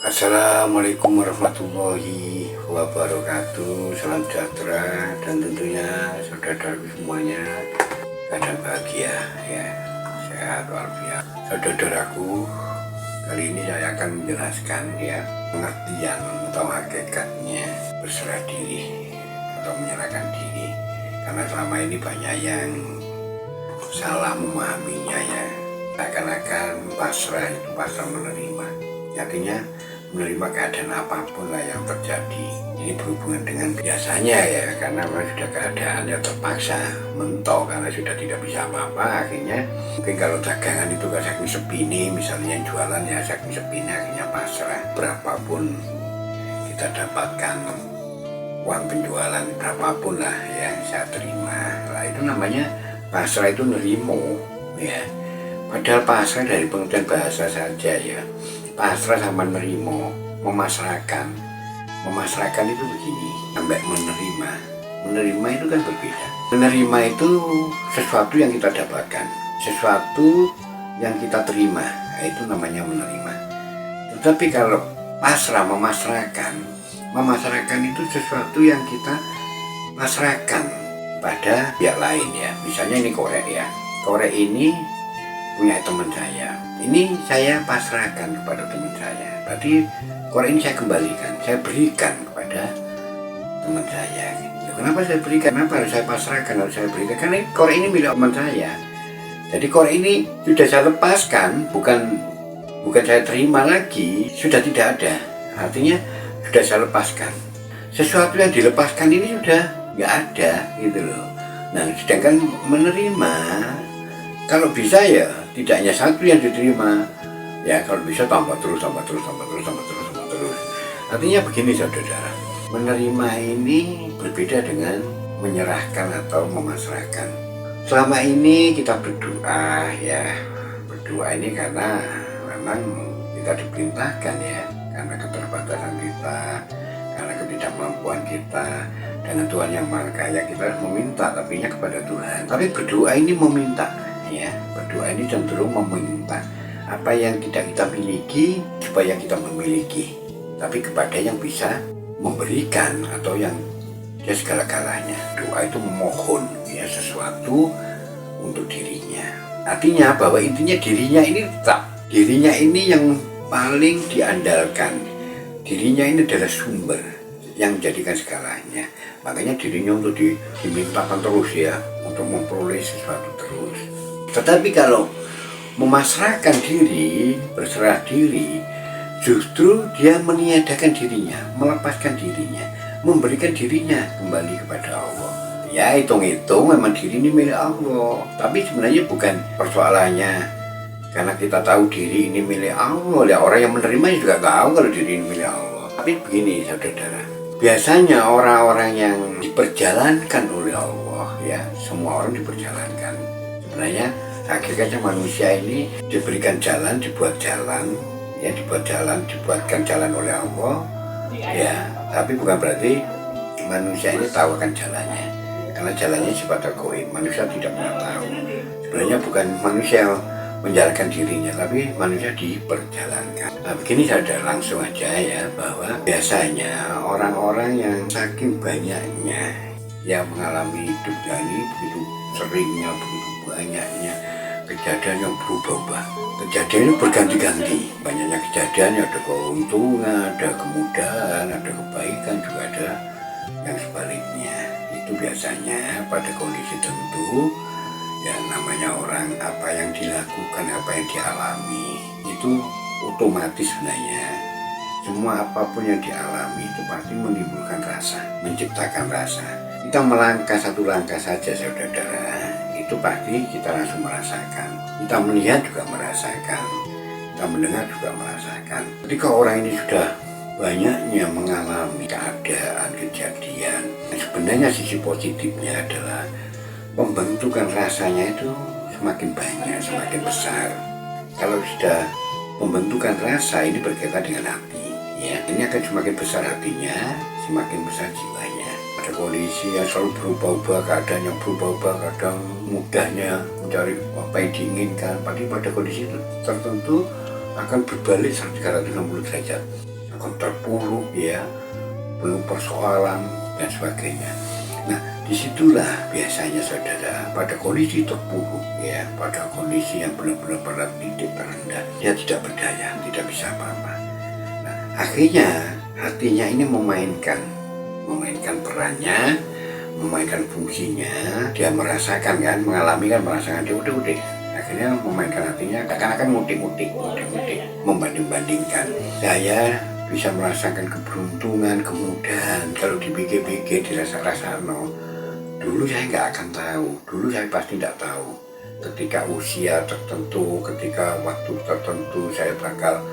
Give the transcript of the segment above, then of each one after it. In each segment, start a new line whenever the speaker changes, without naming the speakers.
Assalamualaikum warahmatullahi wabarakatuh. Salam sejahtera dan tentunya saudara-saudaraku semuanya keadaan bahagia ya, sehat walafiat. Saudara-saudaraku, kali ini saya akan menjelaskan ya pengertian atau hakikatnya berserah diri atau menyerahkan diri, karena selama ini banyak yang salah memahaminya ya, seakan-akan pasrah itu pasrah menerima, artinya menerima keadaan apapun lah yang terjadi. Ini berhubungan dengan biasanya ya, karena sudah keadaan yang terpaksa mentok karena sudah tidak bisa apa-apa. Akhirnya mungkin kalau dagangan itu kan saking sepini, misalnya yang jualan ya saking sepini, akhirnya pasrah. Berapapun kita dapatkan uang penjualan, berapapun lah yang saya terima lah, itu namanya pasrah, itu nerimo ya. Padahal pasrah dari pengertian bahasa saja ya, pasrah sama nerimo, memasrahkan. Memasrahkan itu begini, sampai menerima itu kan berbeda. Menerima itu sesuatu yang kita dapatkan, sesuatu yang kita terima, itu namanya menerima. Tetapi kalau pasrah, memasrahkan itu sesuatu yang kita pasrahkan pada pihak lain ya. Misalnya ini korek ya, korek ini punya teman saya, ini saya pasrahkan kepada teman saya, berarti korek ini saya kembalikan, saya berikan kepada teman saya. Kenapa saya berikan? Kenapa harus saya pasrahkan, harus saya berikan? Karena korek ini milik teman saya. Jadi korek ini sudah saya lepaskan, bukan saya terima lagi, sudah tidak ada. Artinya sudah saya lepaskan. Sesuatu yang dilepaskan ini sudah nggak ada gitu loh. Nah, sedangkan menerima, kalau bisa ya tidak hanya satu yang diterima ya, kalau bisa tambah terus. Artinya begini saudara, menerima ini berbeda dengan menyerahkan atau memasrahkan. Selama ini kita berdoa ya, berdoa ini karena memang kita diperintahkan ya, karena keterbatasan kita, karena ketidakmampuan kita. Dengan Tuhan yang Maha Kaya kita harus meminta, tapi kepada Tuhan. Tapi berdoa ini meminta ya, berdoa ini cenderung meminta apa yang tidak kita miliki supaya kita memiliki, tapi kepada yang bisa memberikan atau yang dia segala-galanya. Doa itu memohon ya sesuatu untuk dirinya. Artinya bahwa intinya dirinya ini tetap, dirinya ini yang paling diandalkan, dirinya ini adalah sumber yang menjadikan segalanya. Makanya dirinya untuk dimintakan terus ya, untuk memperoleh sesuatu terus. Tetapi kalau memasrahkan diri, berserah diri, justru dia meniadakan dirinya, melepaskan dirinya, memberikan dirinya kembali kepada Allah. Ya hitung-hitung memang diri ini milik Allah, tapi sebenarnya bukan persoalannya karena kita tahu diri ini milik Allah. Ya orang yang menerima juga tahu kalau diri ini milik Allah. Tapi begini saudara, biasanya orang-orang yang diperjalankan oleh Allah ya, semua orang diperjalankan. Sebenarnya hakikatnya manusia ini diberikan jalan, dibuatkan jalan oleh Allah ya, tapi bukan berarti manusia ini tahu akan jalannya, karena jalannya sifatnya gaib, manusia tidak pernah tahu. Sebenarnya bukan manusia menjalankan dirinya, tapi manusia diperjalankan. Nah begini saja, langsung aja ya, bahwa biasanya orang-orang yang saking banyaknya yang mengalami hidupnya ini, begitu seringnya, begitu banyaknya kejadian yang berubah-ubah. Kejadian itu berganti-ganti, banyaknya kejadian, ada keuntungan, ada kemudahan, ada kebaikan, juga ada yang sebaliknya. Itu biasanya pada kondisi tertentu yang namanya orang, apa yang dilakukan, apa yang dialami itu otomatis sebenarnya semua apapun yang dialami itu pasti menimbulkan rasa, menciptakan rasa. Kita melangkah satu langkah saja saudara, itu pasti kita langsung merasakan. Kita melihat juga merasakan, kita mendengar juga merasakan. Ketika orang ini sudah banyaknya mengalami keadaan, kejadian, sebenarnya sisi positifnya adalah pembentukan rasanya itu semakin banyak, semakin besar. Kalau sudah pembentukan rasa ini berkaitan dengan hati ya, ini akan semakin besar hatinya, semakin besar jiwanya. Ada kondisi yang selalu berubah-ubah, keadaan yang berubah-ubah, kadang mudahnya mencari apa yang diinginkan, pada kondisi tertentu akan berbalik 360 derajat. terpuruk ya, penuh persoalan dan sebagainya. Nah, disitulah biasanya saudara pada kondisi terpuruk ya, pada kondisi yang benar-benar pada titik terendah, dia tidak berdaya, tidak bisa apa-apa. Nah, akhirnya hatinya ini memainkan perannya, memainkan fungsinya. Dia merasakan kan, mengalami kan, merasakan dia udah. Akhirnya memainkan hatinya, akan ngutik-ngutik, membanding-bandingkan. Saya bisa merasakan keberuntungan, kemudahan. Kalau dipikir-pikir, dirasa-rasa no. Dulu saya nggak akan tahu, dulu saya pasti nggak tahu. Ketika usia tertentu, ketika waktu tertentu saya bakal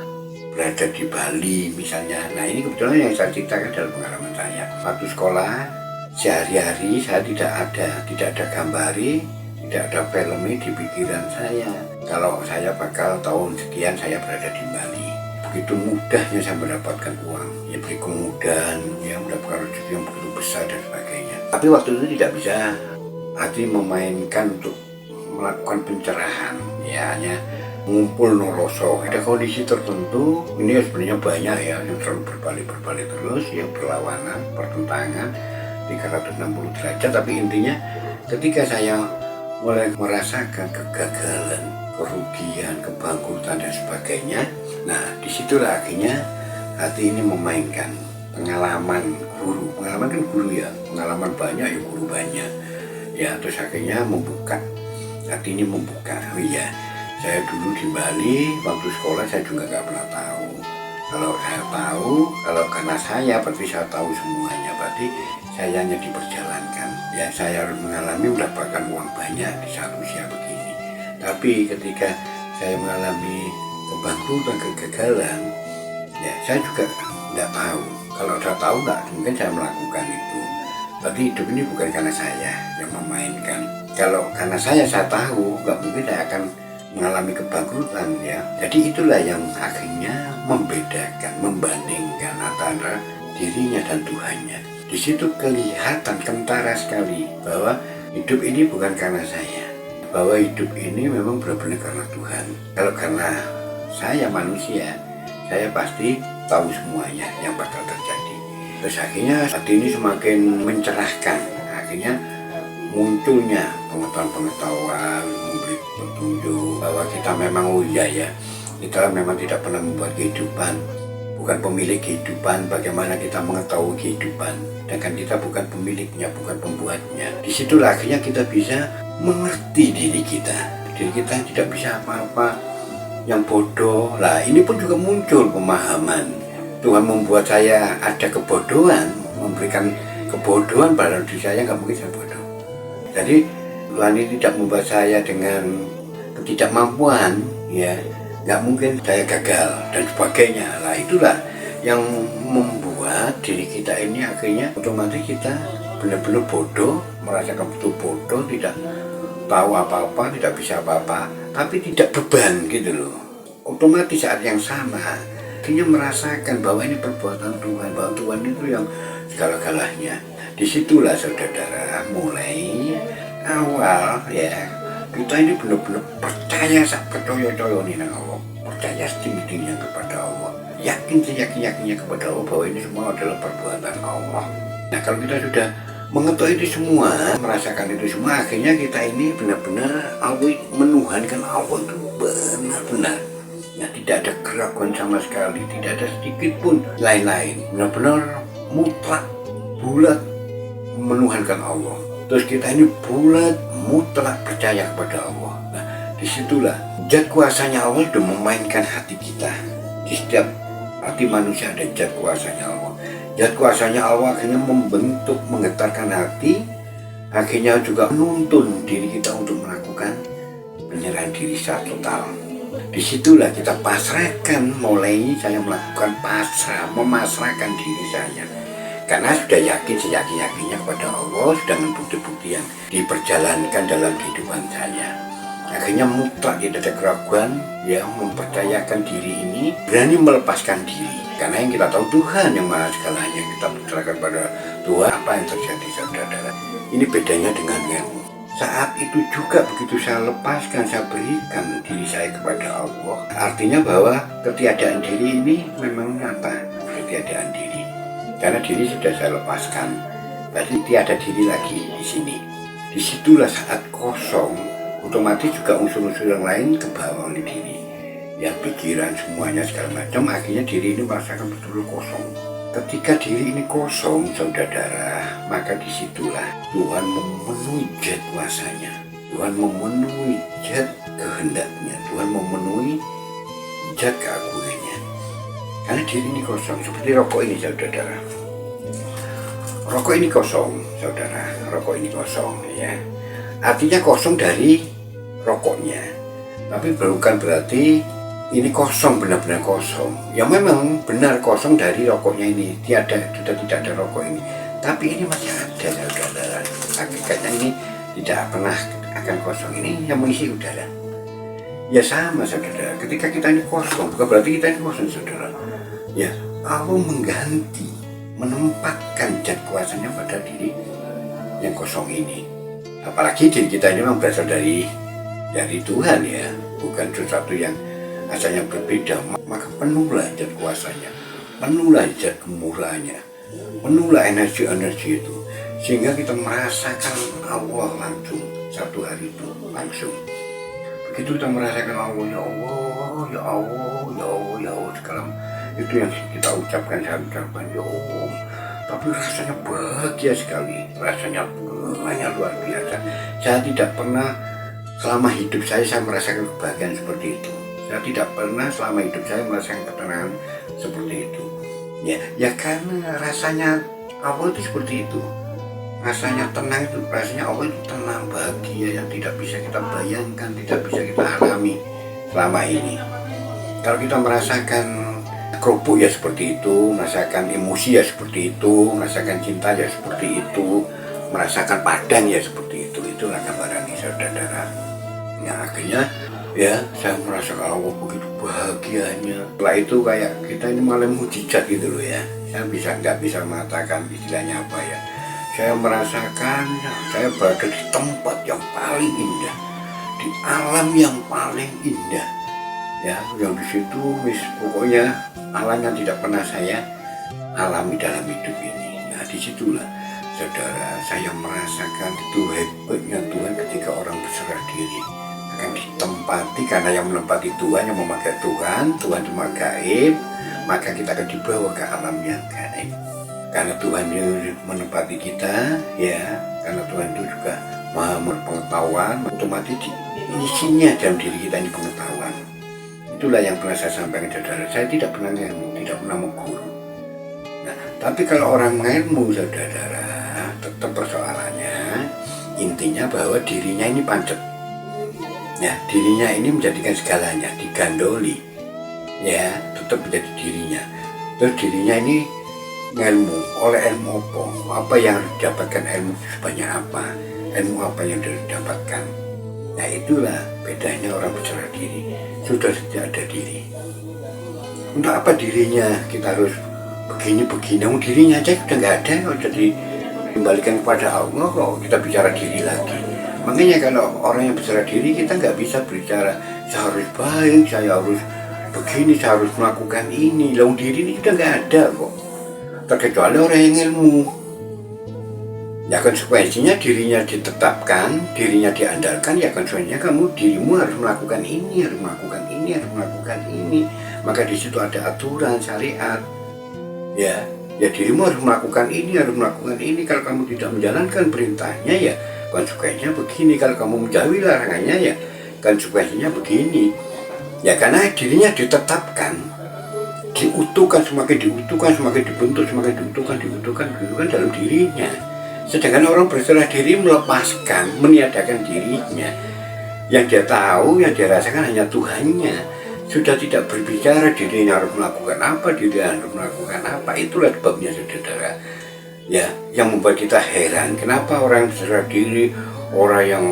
berada di Bali misalnya. Nah ini kebetulan yang saya ceritakan dalam pengalaman saya. Waktu sekolah, sehari-hari saya tidak ada gambari, tidak ada filmnya di pikiran saya. Kalau saya bakal tahun sekian saya berada di Bali. Begitu mudahnya saya mendapatkan uang, ya beri kemudahan, ya mendapatkan rezeki yang begitu besar dan sebagainya. Tapi waktu itu tidak bisa hati memainkan untuk melakukan pencerahan, ya hanya ngumpul noloso. Ada kondisi tertentu, ini sebenarnya banyak ya, yang selalu berbalik terus, ya berlawanan, pertentangan, 360 derajat. Tapi intinya ketika saya mulai merasakan kegagalan, kerugian, kebangkrutan dan sebagainya, nah disitulah akhirnya hati ini memainkan pengalaman guru. Pengalaman kan guru ya, pengalaman banyak ya guru banyak ya. Terus akhirnya membuka, hati ini membuka. Oh iya, saya dulu di Bali waktu sekolah saya juga nggak pernah tahu. Kalau saya tahu, kalau karena saya berarti saya tahu semuanya, berarti saya hanya diperjalankan. Ya saya harus mengalami mendapatkan uang banyak di saat usia begini. Tapi ketika saya mengalami kebangkrutan, kegagalan, ya saya juga nggak tahu. Kalau saya tahu nggak mungkin saya melakukan itu. Berarti hidup ini bukan karena saya yang memainkan. Kalau karena saya tahu, nggak mungkin saya akan mengalami kebangkrutan ya. Jadi itulah yang akhirnya membedakan, membandingkan antara dirinya dan Tuhannya. Di situ kelihatan kentara sekali bahwa hidup ini bukan karena saya, bahwa hidup ini memang benar-benar karena Tuhan. Kalau karena saya manusia, saya pasti tahu semuanya yang bakal terjadi. Terus akhirnya hati ini semakin mencerahkan, akhirnya munculnya pengetahuan, memberi petunjuk bahwa kita memang kita memang tidak pernah membuat kehidupan, bukan pemilik kehidupan. Bagaimana kita mengetahui kehidupan, sedangkan kita bukan pemiliknya, bukan pembuatnya. Disitulah akhirnya kita bisa mengerti diri kita tidak bisa apa-apa, yang bodoh. Lah ini pun juga muncul pemahaman. Tuhan membuat saya ada kebodohan, memberikan kebodohan pada diri saya, nggak mungkin saya bodoh. Jadi Tuhan ini tidak membuat saya dengan ketidakmampuan, ya nggak mungkin saya gagal dan sebagainya. Lah itulah yang membuat diri kita ini akhirnya otomatis kita benar-benar bodoh, merasakan betul bodoh, tidak tahu apa-apa, tidak bisa apa-apa, tapi tidak beban gitu loh. Otomatis saat yang sama akhirnya merasakan bahwa ini perbuatan Tuhan, bahwa Tuhan itu yang segala-galanya. Disitulah saudara mulai awal ya, kita ini benar-benar percaya, percaya nih nang Allah, percaya setinggi-tingginya kepada Allah, yakin seyakin-yakinnya kepada Allah bahwa ini semua adalah perbuatan Allah. Nah kalau kita sudah mengetahui itu semua, merasakan itu semua, akhirnya kita ini benar-benar menuhankan Allah itu benar-benar. Nah tidak ada keraguan sama sekali, tidak ada sedikit pun lain-lain, benar-benar mutlak, bulat menuhankan Allah. Terus kita ini bulat, mutlak percaya kepada Allah. Nah disitulah zat kuasanya Allah sudah memainkan hati kita. Di setiap hati manusia ada zat kuasanya Allah. Zat kuasanya Allah akhirnya membentuk, menggetarkan hati, akhirnya juga menuntun diri kita untuk melakukan penyerahan diri secara total. Disitulah kita pasrahkan, mulai saya melakukan pasrah, memasrahkan diri saya. Karena sudah yakin seyakin-yakinnya kepada Allah, dengan bukti-bukti yang diperjalankan dalam kehidupan saya. Akhirnya mutlak tidak ada keraguan, ya mempercayakan diri ini, berani melepaskan diri. Karena yang kita tahu Tuhan yang maha segalanya, kita percayakan pada Tuhan apa yang terjadi saudara. Ini bedanya dengan yang saat itu juga begitu saya lepaskan, saya berikan diri saya kepada Allah. Artinya bahwa ketiadaan diri ini memang nyata. ketiadaan diri. Karena diri sudah saya lepaskan, berarti tiada diri lagi di sini. Disitulah saat kosong, otomatis juga unsur-unsur yang lain kebawa oleh diri. Ya pikiran semuanya segala macam, akhirnya diri ini merasakan betul-betul kosong. Ketika diri ini kosong, saudara, maka disitulah Tuhan memenuhi zat kuasanya. Tuhan memenuhi zat kehendaknya. Tuhan memenuhi zat keagungannya. Karena diri ini kosong, seperti rokok ini, saudara. Rokok ini kosong, saudara. Rokok ini kosong, ya. Artinya kosong dari rokoknya. Tapi bukan berarti ini kosong, benar-benar kosong. Ya memang benar kosong dari rokoknya ini. Sudah tidak ada rokok ini. Tapi ini masih ada, saudara. Hakikatnya ini tidak pernah akan kosong. Ini yang mengisi udara. Ya sama, saudara. Ketika kita ini kosong, bukan berarti kita ini kosong, saudara. Ya, Allah mengganti, menempatkan zat kuasanya pada diri yang kosong ini. Apalagi diri kita ini memang berasal dari Tuhan, ya, bukan sesuatu yang asalnya berbeda. Maka penuhlah zat kuasanya, penuhlah zat kemurahannya, penuhlah energi-energi itu, sehingga kita merasakan Allah langsung satu hari itu langsung. Begitu kita merasakan Allah, ya Allah, ya Allah, ya Allah, ya Allah, segala itu yang kita ucapkan, saya ucapkan, ya Allah. Tapi rasanya bahagia sekali, rasanya banyak luar biasa. Saya tidak pernah selama hidup saya merasakan kebahagiaan seperti itu. Saya tidak pernah selama hidup saya merasakan ketenangan seperti itu. Ya karena rasanya Allah itu seperti itu. Rasanya tenang itu, rasanya Allah itu tenang, bahagia yang tidak bisa kita bayangkan, tidak bisa kita alami selama ini. Kalau kita merasakan kerupuk ya seperti itu, merasakan emosi ya seperti itu, merasakan cinta ya seperti itu, merasakan padang ya seperti itu. Itulah gambaran saudara. Ya akhirnya ya saya merasakan Allah begitu bahagianya. Setelah itu kayak kita ini malah mujizat gitu loh ya. Saya nggak bisa mengatakan istilahnya apa ya. Saya merasakan saya berada di tempat yang paling indah, di alam yang paling indah. Ya, yang di situ pokoknya alam yang tidak pernah saya alami dalam hidup ini. Nah, disitulah saudara saya merasakan itu hebatnya Tuhan ketika orang berserah diri akan ditempati, karena yang menempati Tuhan, yang memakai Tuhan itu gaib, maka kita akan dibawa ke alam yang gaib. Karena Tuhan itu menempati kita, ya, karena Tuhan itu juga maha berpengetahuan, otomatis isinya dalam diri kita ini pengetahuan. Itulah yang pernah saya sampaikan, saudara. Saya tidak pernah ilmu, tidak pernah mengguru. Nah, tapi kalau orang ilmu, saudara, tetap persoalannya, intinya bahwa dirinya ini pancet. Ya, dirinya ini menjadikan segalanya, digandoli. Ya, tetap menjadi dirinya. Terus dirinya ini ilmu, oleh ilmu apa yang harus didapatkan, ilmu sebanyak apa, ilmu apa yang harus didapatkan. Nah itulah bedanya orang berserah diri, sudah tidak ada diri. Untuk apa dirinya kita harus begini-begini, dirinya aja sudah nggak ada, kalau jadi kembalikan kepada Allah, kok kita bicara diri lagi. Makanya kalau orang yang berserah diri, kita nggak bisa berbicara saya harus baik, saya harus begini, saya harus melakukan ini. Lalu diri ini sudah nggak ada kok. Terkecuali orang yang ilmu. Ya konsekuensinya dirinya ditetapkan, dirinya diandalkan, ya konsekuensinya dirimu harus melakukan ini, harus melakukan ini, harus melakukan ini. Maka di situ ada aturan syariat. Ya dirimu harus melakukan ini, harus melakukan ini. Kalau kamu tidak menjalankan perintahnya, ya konsekuensinya begini. Kalau kamu menjauhi larangannya, ya konsekuensinya begini. Ya karena dirinya ditetapkan, diutuhkan, semakin diutuhkan, semakin dibentuk, semakin diutuhkan dalam dirinya. Sedangkan orang berserah diri melepaskan, meniadakan dirinya. Yang dia tahu, yang dia rasakan hanya Tuhannya. Sudah tidak berbicara dirinya harus melakukan apa, dirinya harus melakukan apa. Itulah sebabnya, saudara. Ya, yang membuat kita heran, kenapa orang yang berserah diri, orang yang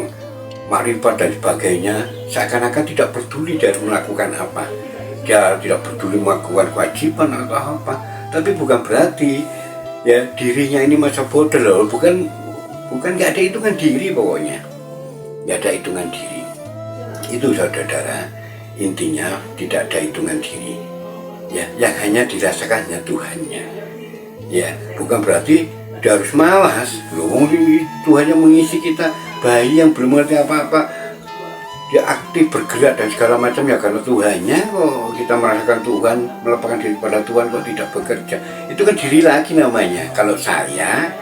makrifat dan sebagainya, seakan-akan tidak peduli dari melakukan apa. Dia tidak peduli melakukan kewajiban atau apa. Tapi bukan berarti ya dirinya ini masa bodoh loh. Bukan nggak ada hitungan diri, pokoknya nggak ada hitungan diri. Itu saudara, intinya tidak ada hitungan diri. ya, yang hanya dirasakan hanya Tuhannya. Ya, bukan berarti dia harus malas. Loh, Tuhan yang mengisi kita, bayi yang belum mengerti apa-apa, dia aktif bergerak dan segala macam ya karena Tuhannya. Kok kita merasakan Tuhan, melepaskan diri pada Tuhan kok tidak bekerja, itu kan diri lagi namanya. Kalau saya,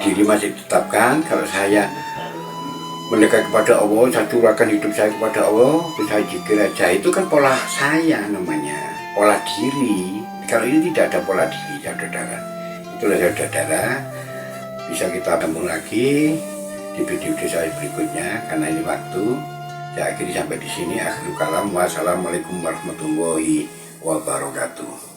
diri masih ditetapkan. Kalau saya mendekat kepada Allah, saya curahkan hidup saya kepada Allah, saya zikir aja, itu kan pola saya namanya, pola diri. Kalau ini tidak ada pola diri, saudara. Itulah saudara, bisa kita ketemu lagi di video saya berikutnya. Karena ini waktu, saya akhiri sampai di sini. Akhirul kalam, wassalamualaikum warahmatullahi wabarakatuh.